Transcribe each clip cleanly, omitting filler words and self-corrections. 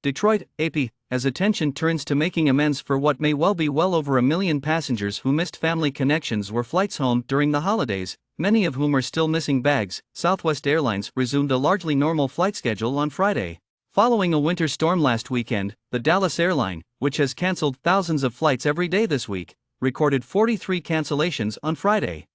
Detroit, AP, as attention turns to making amends for what may well be well over 1 million passengers who missed family connections or flights home during the holidays, many of whom are still missing bags. Southwest Airlines resumed a largely normal flight schedule on Friday. Following a winter storm last weekend, the Dallas airline, which has canceled thousands of flights every day this week, recorded 43 cancellations on Friday.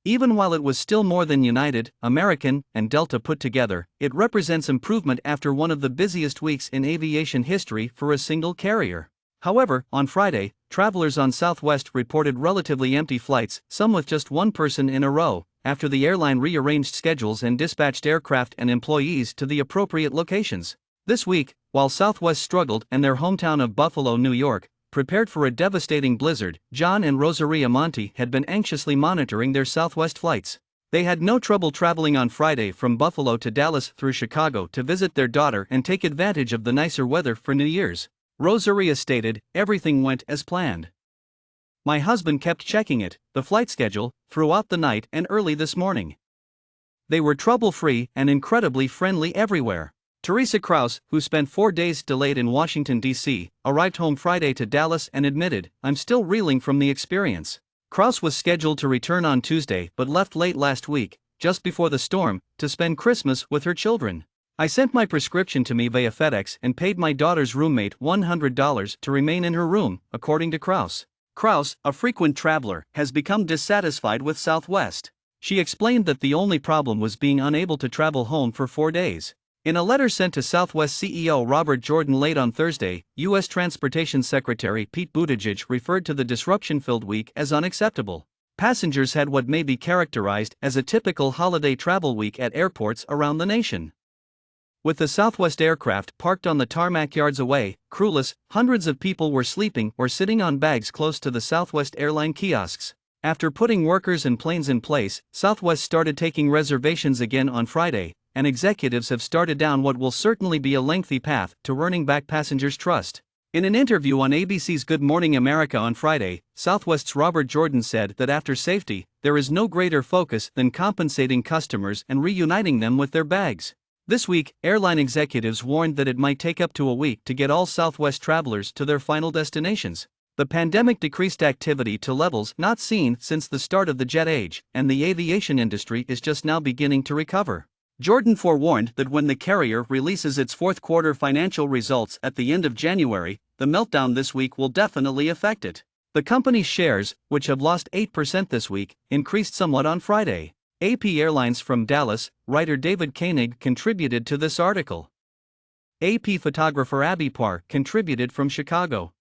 Even while it was still more than United, American, and Delta put together, it represents improvement after one of the busiest weeks in aviation history for a single carrier. However, on Friday, travelers on Southwest reported relatively empty flights, some with just one person in a row, after the airline rearranged schedules and dispatched aircraft and employees to the appropriate locations. This week, while Southwest struggled and their hometown of Buffalo, New York, prepared for a devastating blizzard, John and Rosaria Monti had been anxiously monitoring their Southwest flights. They had no trouble traveling on Friday from Buffalo to Dallas through Chicago to visit their daughter and take advantage of the nicer weather for New Year's. Rosaria stated, "Everything went as planned. My husband kept checking it, the flight schedule, throughout the night and early this morning. They were trouble-free and incredibly friendly everywhere." Teresa Krause, who spent 4 days delayed in Washington, D.C., arrived home Friday to Dallas and admitted, "I'm still reeling from the experience." Krause was scheduled to return on Tuesday but left late last week, just before the storm, to spend Christmas with her children. "I sent my prescription to me via FedEx and paid my daughter's roommate $100 to remain in her room," according to Krause. Krause, a frequent traveler, has become dissatisfied with Southwest. She explained that the only problem was being unable to travel home for 4 days. In a letter sent to Southwest CEO Robert Jordan late on Thursday, U.S. Transportation Secretary Pete Buttigieg referred to the disruption-filled week as unacceptable. Passengers had what may be characterized as a typical holiday travel week at airports around the nation. With the Southwest aircraft parked on the tarmac yards away, crewless, hundreds of people were sleeping or sitting on bags close to the Southwest airline kiosks. After putting workers and planes in place, Southwest started taking reservations again on Friday, and executives have started down what will certainly be a lengthy path to earning back passengers' trust. In an interview on ABC's Good Morning America on Friday, Southwest's Robert Jordan said that after safety, there is no greater focus than compensating customers and reuniting them with their bags. This week, airline executives warned that it might take up to a week to get all Southwest travelers to their final destinations. The pandemic decreased activity to levels not seen since the start of the jet age, and the aviation industry is just now beginning to recover. Jordan forewarned that when the carrier releases its fourth-quarter financial results at the end of January, the meltdown this week will definitely affect it. The company's shares, which have lost 8% this week, increased somewhat on Friday. AP Airlines from Dallas, writer David Koenig contributed to this article. AP photographer Abby Parr contributed from Chicago.